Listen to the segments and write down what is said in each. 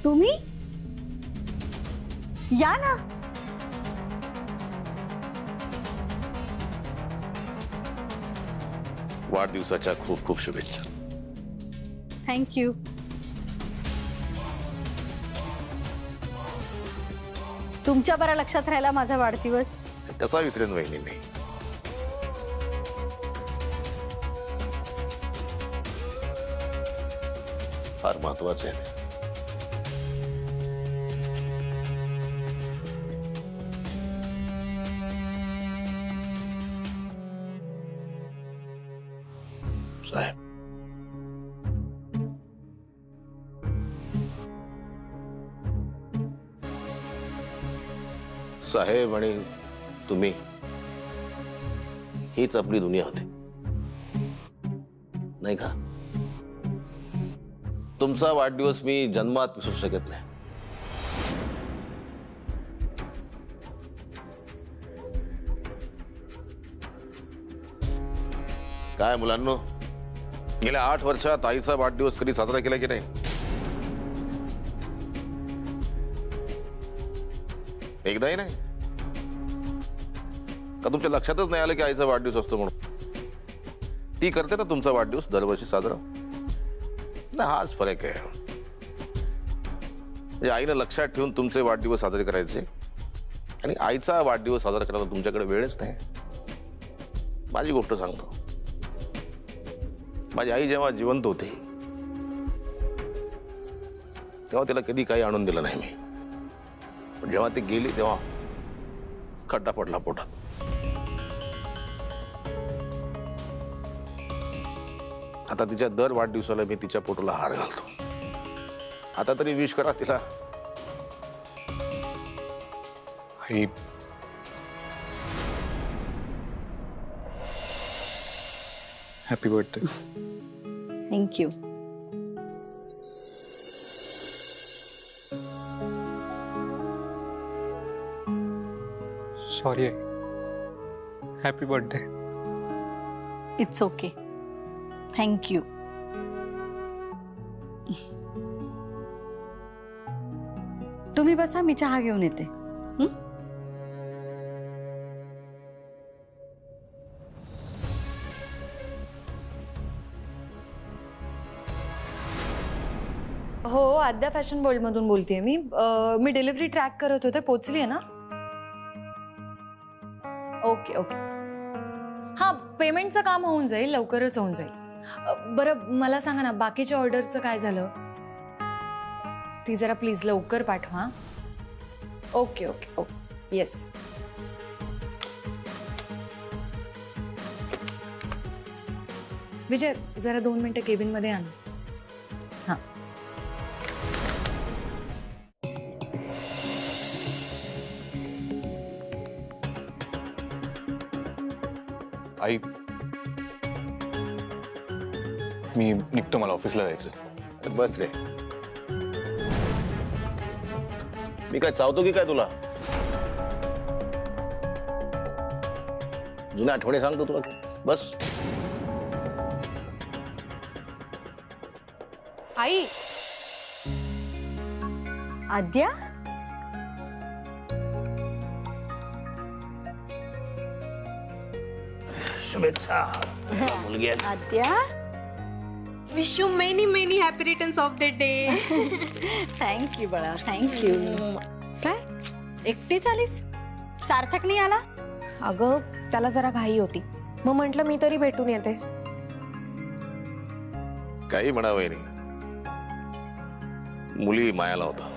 तुम्ही या ना. वाढदिवसाच्या खूप खूप शुभेच्छा. थँक्यू. तुमच्या बरा लक्षात राहिला माझा वाढदिवस. कसा विसरेन वहिनी मी. फार महत्वाचं आहे ते. साहेब, साहेब आणि तुम्ही हीच आपली दुनिया होती नाही का? तुमचा वाढदिवस मी जन्मात विसरू शकत नाही. काय मुलांनो, गेल्या 8 वर्षात आईचा वाढदिवस कधी साजरा केला की नाही? एकदाही नाही का? तुमच्या लक्षातच नाही आलं की आईचा वाढदिवस असतो म्हणून? ती करते ना तुमचा वाढदिवस दरवर्षी साजरा. ना हाच फरक आहे. म्हणजे आईनं लक्षात ठेवून तुमचे वाढदिवस साजरे करायचे आणि आईचा वाढदिवस साजरा करायला तुमच्याकडे वेळच नाही. माझी गोष्ट सांगतो. माझी आई जेव्हा जिवंत होती तेव्हा तिला कधी काही आणून दिलं नाही मी. पण जेव्हा ती गेली तेव्हा खड्डा पडला पोटात. आता तिच्या दर वाढदिवसाला मी तिच्या पोटाला हार घालतो. आता तरी विश करा तिला. आई, happy birthday. Thank you. Sorry, happy birthday. It's okay. Thank you. तुम्ही बसा, मी चहा घेऊन येते. हो, आद्या फॅशन वर्ल्ड मधून बोलतेय मी. मी डिलिव्हरी ट्रॅक करत होते. पोचली आहे ना? Okay okay. हा, पेमेंटचं काम होऊन जाईल, लवकरच होऊन जाईल. बरं मला सांगा ना, बाकीच्या ऑर्डरचं काय झालं? ती जरा प्लीज लवकर पाठवा. Okay okay okay. येस. विजय, जरा 2 मिनिटं केबिनमध्ये आण. हां. आई, मी निघतो, मला ऑफिसला जायचं. बस रे. मी काय चावतो की काय तुला? जुन्या आठवणी सांगतो तुला. बस. आई, आद्या, शुभेच्छा मुलगी आहे. Aadya, wish you many many happy returns of the day. Thank you बाळा, थँक्यू. काय एकटीच आलीस? सार्थक नाही आला? अगं त्याला जरा घाई होती, मग म्हटलं मी तरी भेटून येते. काही म्हणा वहिनी, मुली मायाला होता.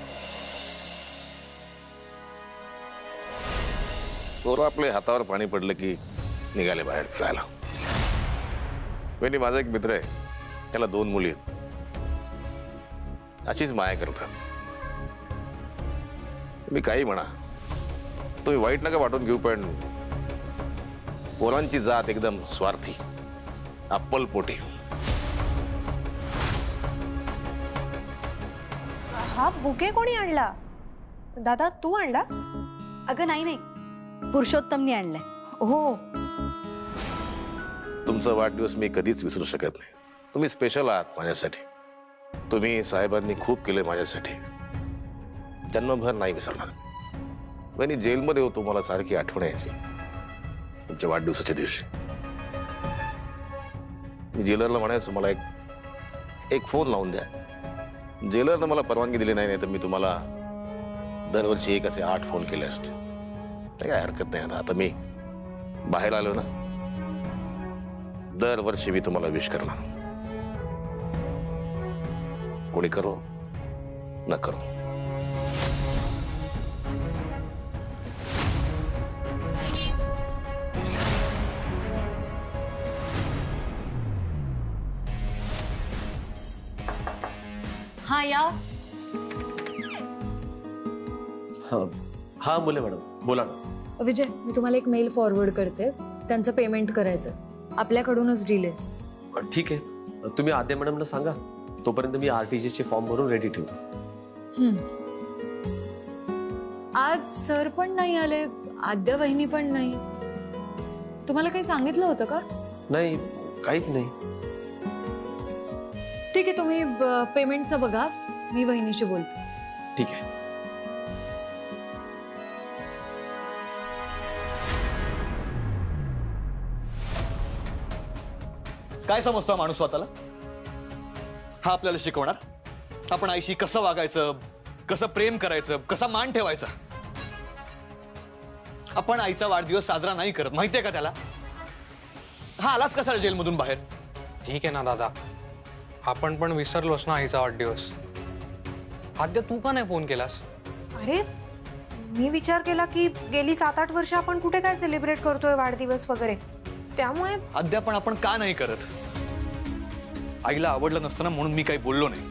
पोरं आपले हातावर पाणी पडलं की निघाले बाहेर फिरायला. वहिनी, माझा एक मित्र आहे, त्याला 2 मुली आहेत. अशीच माया करतात. मी काही म्हणा, तुम्ही वाईट नका वाटून घेऊ, पण पोरांची जात एकदम स्वार्थी, अप्पलपोटी. हा बुके कोणी आणला? दादा तू आणलास? अगं नाही नाही, पुरुषोत्तमनी आणलंय. हो. तुमचा वाढदिवस मी कधीच विसरू शकत नाही. तुम्ही स्पेशल आहात माझ्यासाठी. तुम्ही साहेबांनी खूप केले माझ्यासाठी. जन्मभर नाही विसरणार. वहिनी, जेलमध्ये होतो, मला सारखी आठवण यायची तुमच्या वाढदिवसाच्या दिवशी. मी जेलरला म्हणायचो मला एक फोन लावून द्या. जेलरनं मला परवानगी दिली नाही, तर मी तुम्हाला दरवर्षी एक असे 8 फोन केले असते. काय हरकत नाही ना. आता मी बाहेर आलो ना, दरवर्षी मी तुम्हाला विश करणार, कोणी करो न करो. हा या. हा बोले मॅडम, बोला ना. विजय, मी तुम्हाला एक मेल फॉरवर्ड करते. त्यांचं पेमेंट करायचं, आपल्याकडूनच डिले. ठीक आहे, तुम्ही आद्या मॅडमला सांगा. तोपर्यंत मी RTGS चे फॉर्म भरून रेडी ठेवतो. आज सर पण नाही आले, आद्या वहिनी पण नाही. तुम्हाला काही सांगितलं होतं का? नाही, काहीच नाही. ठीक आहे, तुम्ही पेमेंटचं बघा, मी वहिनीशी बोलते. ठीक आहे. काय समजतो हा माणूस स्वतःला? हा आपल्याला शिकवणार आपण आईशी कसं वागायचं, कसं प्रेम करायचं, कसा मान ठेवायचा. आपण आईचा वाढदिवस साजरा नाही करत, माहितीये का त्याला? हा आलाच कसा जेलमधून बाहेर? ठीक आहे ना दादा, आपण पण विसरलोस ना आईचा वाढदिवस. आद्या, तू का नाही फोन केलास? अरे मी विचार केला की गेली 7-8 वर्ष आपण कुठे काय सेलिब्रेट करतोय वाढदिवस वगैरे, त्यामुळे अद्याप आपण का नाही करत? आईला आवडलं नसतं म्हणून मी काही बोललो नाही.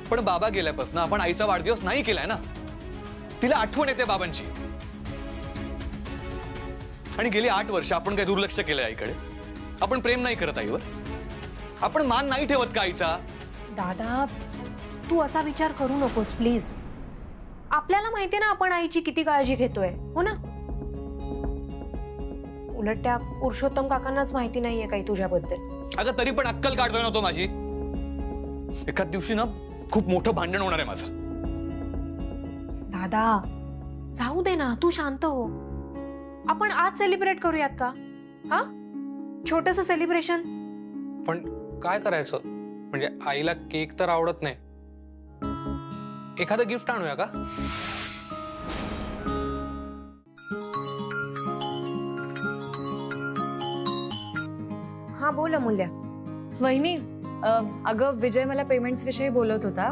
पण बाबा गेल्यापासून आपण आईचा वाढदिवस नाही केलाय ना. तिला आठवण येते बाबांची. आणि गेली 8 वर्ष आपण काय दुर्लक्ष केलंय आईकडे? आपण प्रेम नाही करत आईवर? आपण मान नाही ठेवत का आईचा? दादा, तू असा विचार करू नकोस प्लीज. आपल्याला माहिती ना आपण आईची किती काळजी घेतोय, हो ना? उलट त्या पुरुषोत्तम काकांनाच माहिती नाहीये काही तुझ्याबद्दल. अगं तरी पण अक्कल काढतोय ना तो माझी. एखाद दिवशी ना खूप मोठं भांडण होणार आहे माझं. दादा, जाऊ दे ना, तू शांत हो. आपण आज सेलिब्रेट करूयात का? हा, छोटस सेलिब्रेशन. पण काय करायचं? म्हणजे आईला केक तर आवडत नाही, एखादं गिफ्ट आणूया का? हा बोल अमूल्या. वहिनी, अगं विजय मला पेमेंट्स विषयी बोलत होता.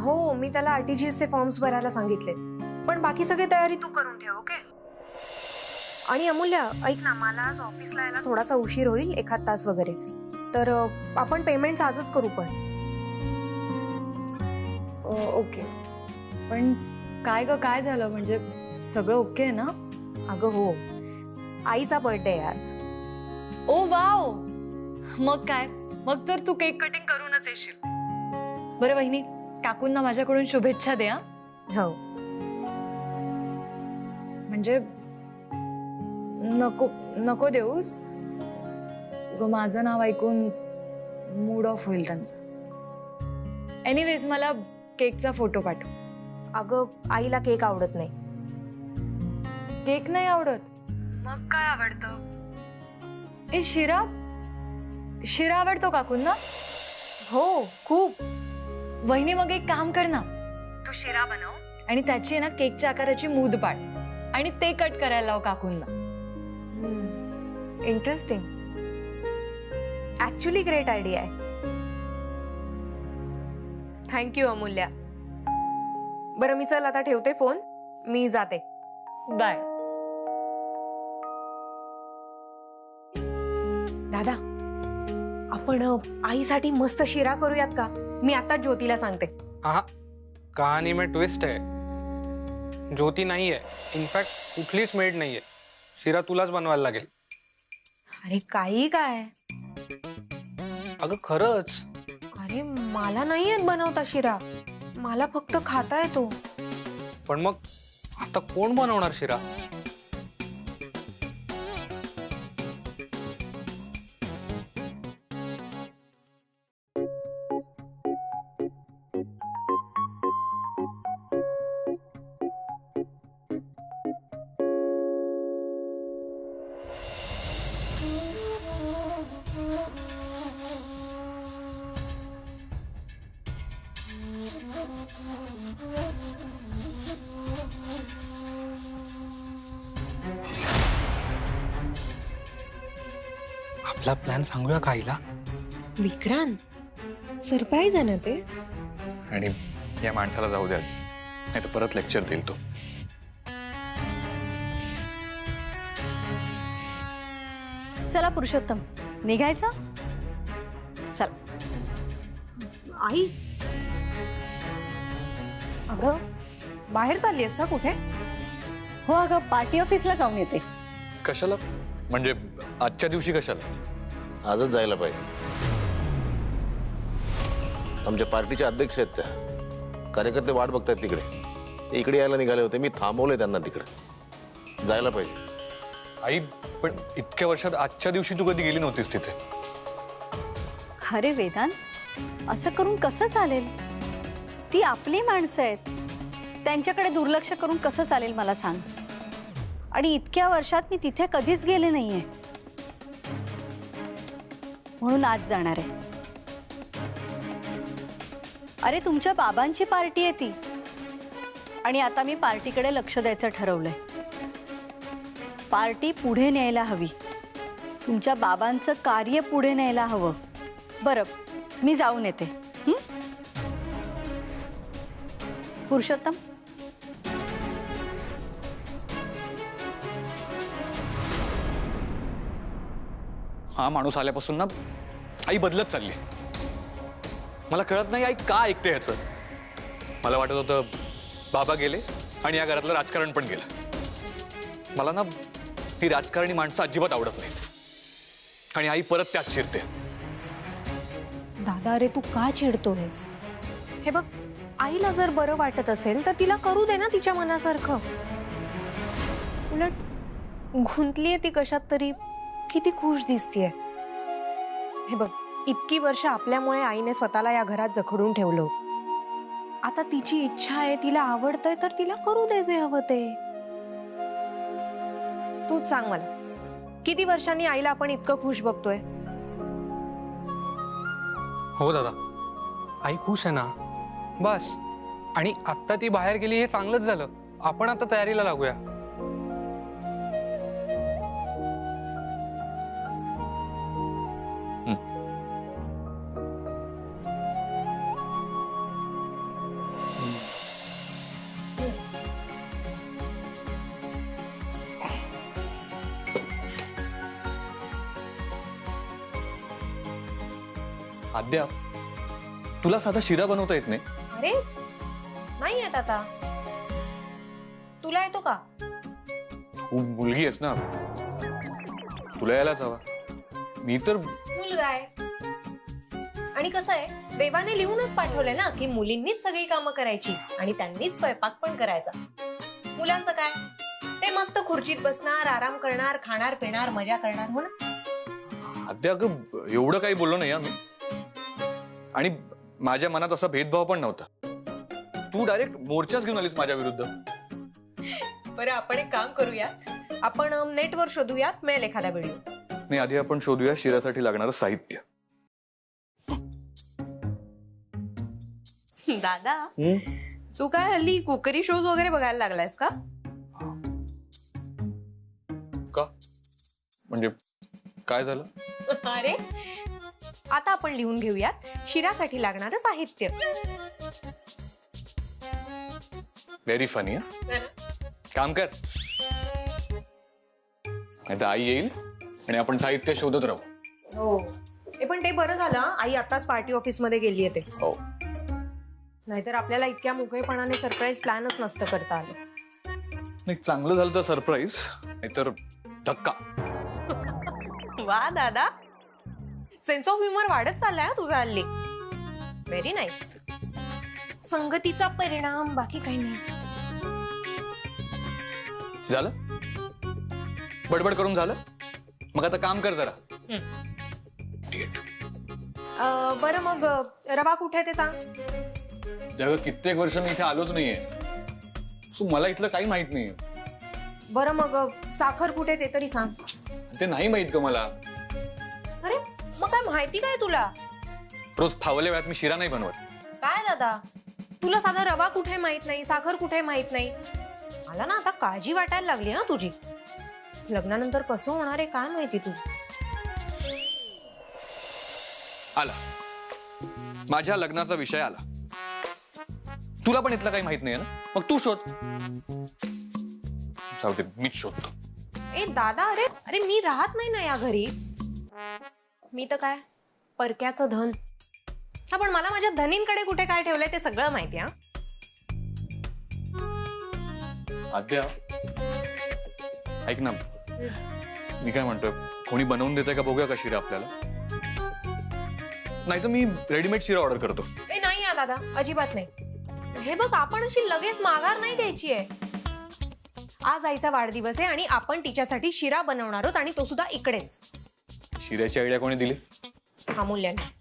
हो, मी त्याला RTGS चे फॉर्म्स भरायला सांगितले, पण बाकी सगळी तयारी तू करून ठेव, ओके? आणि अमूल्या, ऐक ना, मला आज ऑफिसला यायला थोडासा उशीर होईल, 1 तास वगैरे. तर आपण पेमेंट्स आजच करू. पण ओके, पण काय ग, काय झालं? म्हणजे सगळं ओके आहे ना? अगं हो, आईचा बर्थडे आहे आज. ओ वाव, मग काय, मग तर तू केक कटिंग करूनच येशील. बरं वहिनी, काकूंना माझ्याकडून शुभेच्छा द्या. हो. म्हणजे नको नको देऊस ग, माझं नाव ऐकून मूड ऑफ होईल त्यांचा. एनिवेज, मला केकचा फोटो पाठव. अगं, आईला केक आवडत नाही. केक नाही आवडत? मग काय आवडतं? ए, शिरा शिरा आवडतो काकूंना? हो, खूप. वहिनी, मग एक काम कर ना, तू शिरा बनव आणि त्याची आहे ना केकच्या आकाराची मूद पाड आणि ते कट करायला लाव काकूंना. इंटरेस्टिंग. ऍक्च्युली ग्रेट आयडिया आहे. थँक्यू अमूल्या. बरं, मी चल आता ठेवते फोन, मी जाते. बाय. दादा, आपण आईसाठी मस्त शिरा करूयात का? मी आता ज्योतीला सांगते. हा, कहाणी में ट्विस्ट आहे. ज्योती नाहीये, इनफॅक्ट कुठलीच मेड नाहीये. शिरा तुलाच बनवायला लागेल. अरे काही काय? अगं खरंच. अरे मला नाही येत बनवता शिरा, मला फक्त खाता येतो. पण मग आता कोण बनवणार शिरा? आपला प्लॅन सांगूया का आईला? विक्रांत सरप्राईज आहे ना ते. आणि या माणसाला जाऊ द्या, नाही तर परत लेक्चर देईल तो. चला पुरुषोत्तम, निघायचं. चल. आई, अगं बाहेर चालली आहेस का कुठे? हो अगं, पार्टी ऑफिसला जाऊन येते. कशाला? म्हणजे आजच्या दिवशी कशाला? आजच जायला पाहिजे. आमच्या पार्टीचे अध्यक्ष आहेत त्या. कार्यकर्ते वाट बघतायत तिकडे. ते इकडे यायला निघाले होते, मी थांबवले त्यांना तिकडे. जायला पाहिजे. आई, पण इतक्या वर्षात आजच्या दिवशी तू कधी गेली नव्हतीस तिथे. अरे वेदांत, असं करून कसं चालेल? ती आपली माणसं आहेत, त्यांच्याकडे दुर्लक्ष करून कसं चालेल मला सांग. आणि इतक्या वर्षात मी तिथे कधीच गेले नाहीये, म्हणून आज जाणार आहे. अरे तुमच्या बाबांची पार्टी आहे ती, आणि आता मी पार्टीकडे लक्ष द्यायचं ठरवलंय. पार्टी पुढे न्यायला हवी, तुमच्या बाबांचं कार्य पुढे न्यायला हवं. बरं, मी जाऊन येते. पुरुषोत्तम, हा माणूस आल्यापासून ना आई बदलत चालली. मला कळत नाही आई का ऐकते ह्याचं. मला वाटत होतं बाबा गेले आणि या घरातलं राजकारण पण गेलं. मला ना ही राजकारणी माणसं अजिबात आवडत नाहीत, आणि आई परत त्यात शिरते. दादा, अरे तू का चिडतोयस? हे बघ, आईला जर बरं वाटत असेल तर तिला करू दे ना तिच्या मनासारखं. उलट गुंतलीये ती कशात तरी, किती खुश दिसतीये. हे बघ, इतकी वर्ष आपल्यामुळे आईने स्वतःला या घरात जखडून ठेवलं. आता तिची इच्छा आहे, तिला आवडतंय, तर तिला करू दे जे हवं ते. तूच सांग मला, किती वर्षांनी आईला आपण इतकं खुश बघतोय? हो दादा, आई खुश आहे ना, बस. आणि आत्ता ती बाहेर गेली हे चांगलंच झालं. आपण आता तयारीला लागूया. आद्या, तुला साधा शिरा बनवता येत नाही? अरे नाही येत आता. तुला येतो का? तू मुलगी आहेस ना, तुला यायलाच हवा. मी तर मुलगा आहे. आणि कसं आहे, देवाने लिहूनच पाठवलंय ना की मुलींनीच सगळी कामं करायची आणि त्यांनीच स्वयंपाक पण करायचा. मुलांचं काय, ते मस्त खुर्चीत बसणार, आराम करणार, खाणार पिणार, मजा करणार. हो ना? आद्या, अगं एवढं काही बोललो नाही आम्ही. आणि माझ्या मनात असा भेदभाव पण नव्हता. तू डायरेक्ट मोर्चाच घेऊन आलीस माझ्या विरुद्ध. बरं, आपण एक काम करूया, आपण नेटवर शोधूयात, मिळेल एखादा व्हिडिओ. नाही, आधी आपण शोधूया शिरासाठी लागणारं साहित्य. दादा, तू काय हल्ली कुकरी शोज वगैरे बघायला लागलायस का? का? म्हणजे काय झालं? अरे, आता आपण लिहून घेऊयात शिरासाठी लागणारं साहित्य. Very funny. काम कर, नाही तर आई येईल आणि आपण साहित्य शोधत राहू. हो, पण ते बरं झालं, आई आताच पार्टी ऑफिस मध्ये गेली आहे. ते हो, नाहीतर आपल्याला इतक्या मोकळेपणाने सरप्राईज प्लॅनच नसतं करता आलं. नाही, चांगलं झालं तर सरप्राईज, नाहीतर धक्का. वा दादा, सेन्स ऑफ ह्युमर वाढत चाललाय तुझा हल्ली. Very nice. संगतीचा परिणाम, बाकी काही नाही. झालं बडबड करून झालं. मग आता काम कर जरा. बरं, मग रवा कुठे ते सांग. जग कित्येक वर्ष मी इथे आलोच नाहीये, सो मला इथलं काही माहित नाहीये. बरं, मग साखर कुठे ते तरी सांग. ते नाही माहित का मला. अरे, मग काय माहिती काय तुला? रोज फावल्या वेळात मी शिरा नाही बनवत. काय दादा, तुला साधा रवा कुठे माहित नाही, साखर कुठे माहित नाही. मला ना आता काळजी वाटायला लागली ना तुझी. लग्नानंतर कसं होणार आहे काय माहिती तू. आला माझ्या लग्नाचा विषय आला. तुला पण इथलं काही माहित नाही ना, मग तू शोध. जाऊ दे, मीच शोधतो. ए दादा, अरे अरे मी राहत नाही ना या घरी. मी तर काय परक्याचं धन. हा पण मला माझ्या धनींकडे कुठे काय ठेवलंय ते सगळं माहिती. हा आद्या, ऐक ना, मी काय म्हणतोय, कोणी बनवून देतंय का बघूया का शिरा आपल्याला. नाही तर मी रेडीमेड शिरा ऑर्डर करतो. ए नाही या दादा, अजिबात नाही. हे बघ, आपण अशी लगेच माघार नाही द्यायची आहे. आज आईचा वाढदिवस आहे आणि आपण तिच्यासाठी शिरा बनवणार आहोत, आणि तो सुद्धा इकडेच. शिऱ्याची आयडिया कोणी दिली? अमूल्याने.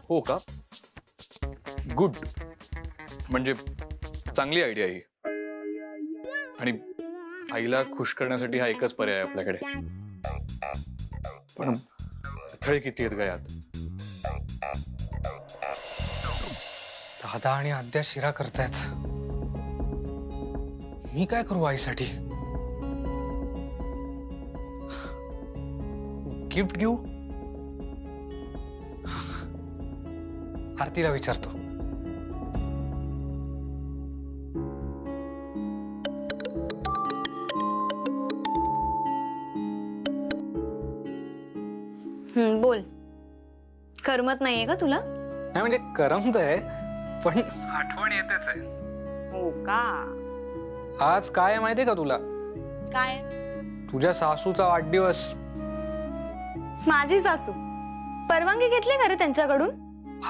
हो का? गुड. म्हणजे चांगली आयडिया ही. आणि आईला खुश करण्यासाठी हा एकच पर्याय आहे आपल्याकडे. पण अडथळे किती आहेत ग यात. दादा आणि आद्या शिरा करतायत. मी काय करू आईसाठी? गिफ्ट घेऊ? आरतीला विचारतो. बोल. करमत नाहीये का तुला? नाही म्हणजे करमतंय, पण आठवण येतेच आहे. हो का? आज काय आहे माहितीये का तुला? काय? तुझ्या सासूचा वाढदिवस. माझी सासू परवानगी घेतली का रे त्यांच्याकडून?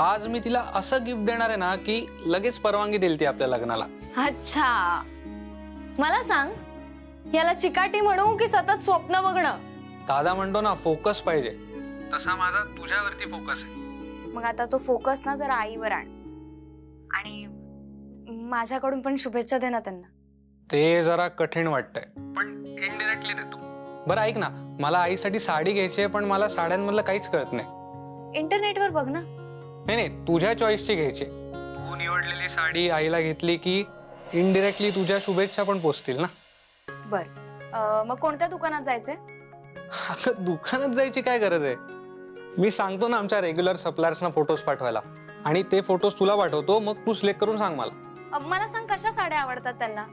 आज मी तिला असं गिफ्ट देणार आहे ना की लगेच परवानगी देईल ती आपल्या लग्नाला. अच्छा, मला सांग, याला चिकाटी म्हणू की सतत स्वप्न बघणं? दादा म्हणतो ना फोकस पाहिजे, तसा माझा तुझ्यावरती फोकस आहे. मग आता तो फोकस ना जरा आईवर आण, आणि माझ्याकडून पण शुभेच्छा दे ना त्यांना. ते जरा कठीण वाटतंय, पण इनडायरेक्टली देतो. बरं ऐक ना, मला आईसाठी साडी घ्यायची आहे, पण मला साड्यांमधलं काहीच कळत नाही. इंटरनेटवर बघ ना. नाही, तुझ्या चॉईसची घ्यायची. तू निवडलेली साडी आईला घेतली की इनडायरेक्टली तुझ्या शुभेच्छा पण पोचतील ना. बर, मग कोणत्या दुकानात जायचंय? अगं दुकानात जायची काय गरज आहे? मी सांगतो ना आमच्या रेग्युलर सप्लायर्सना फोटोज पाठवायला, आणि ते फोटोज तुला पाठवतो, मग तू सिलेक्ट करून सांग मला. मला सांग कशा साड्या आवडतात त्यांना.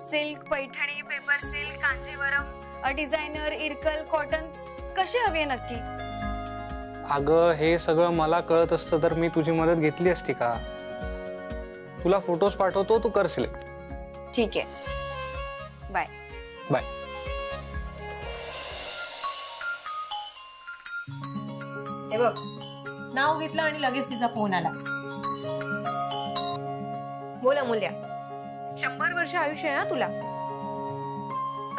Silk, Paithani, paper silk, Kanjeevaram, designer, Irkal, cotton, कशी हवी आहे नक्की? अगं हे सगळं मला कळत असतं तर मी तुझी मदत घेतली असती का? तुला फोटोज पाठवतो, तू कर सिलेक्ट. ठीक आहे, बाय. बाय. हे बघ, नाव घेतलं आणि लगेच तिचा फोन आला. बोल अमूल्या, 100 वर्ष आयुष्य आहे ना तुला.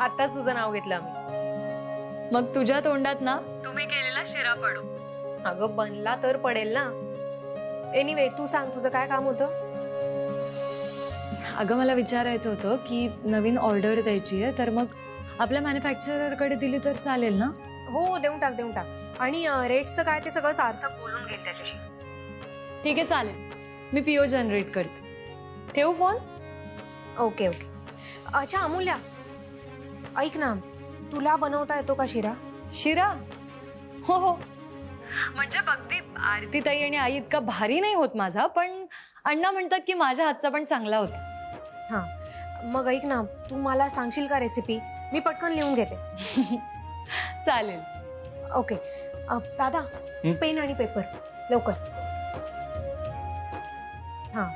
आताच तुझं नाव घेतलं आम्ही. मग तुझ्या तोंडात ना तुम्ही केलेला शिरा पडू. अगं बनला तर पडेल ना. एनिवे, तू सांग तुझं काय काम होतं? अगं मला विचारायचं होतं की नवीन ऑर्डर द्यायची आहे, तर मग आपल्या मॅन्युफॅक्चररकडे दिली तर चालेल ना? हो, देऊन टाक देऊन टाक. आणि रेट्सचं काय ते सगळं सार्थक बोलून घेईल त्याच्याशी. ठीक आहे, चालेल. मी पीओ जनरेट करते. ठेवू फोन? Okay okay. अच्छा अमूल्या, ऐक ना, तुला बनवता येतो का शिरा? शिरा? हो हो. म्हणजे बघती, आरती ताई आणि आई इतका भारी नाही होत माझा, पण अण्णा म्हणतात की माझ्या हातचा पण चांगला होता. हां, मग ऐक ना, तू मला सांगशील का रेसिपी? मी पटकन लिहून घेते. चालेल. ओके. दादा, पेन आणि पेपर लवकर. हां.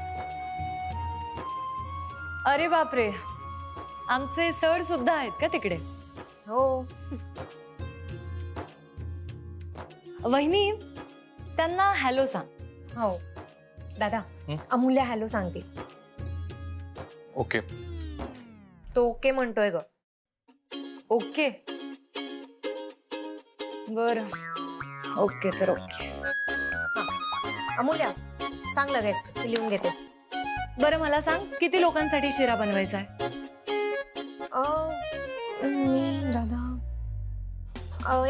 अरे बापरे, आमचे सर सुद्धा आहेत का तिकडे? हो. वहिनी, त्यांना हॅलो सांग. हो दादा, अमूल्या हॅलो सांगते. ओके. तो ओके म्हणतोय ग. ओके, बर. ओके तर ओके. अमूल्या सांग लगेच, लिहून घेते. बरं मला सांग, किती लोकांसाठी शिरा बनवायचा आहे? मी दादा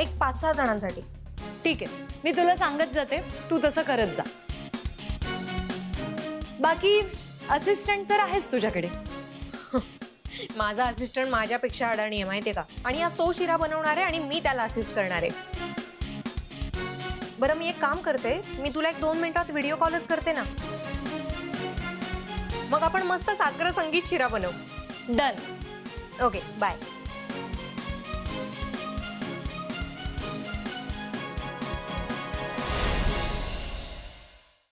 एक 5-6 जणांसाठी. ठीक आहे, मी तुला सांगत जाते, तू तसं करत जा. बाकी असिस्टंट तर आहेच तुझ्याकडे. माझा असिस्टंट माझ्यापेक्षा अडाणी आहे माहितीये का, आणि आज तो शिरा बनवणार आहे आणि मी त्याला असिस्ट करणार आहे. बरं मी एक काम करते, मी तुला 1-2 मिनिटात व्हिडिओ कॉलच करते ना, मग आपण मस्त साखर संगीत शिरा बनवू. डन. Okay bye.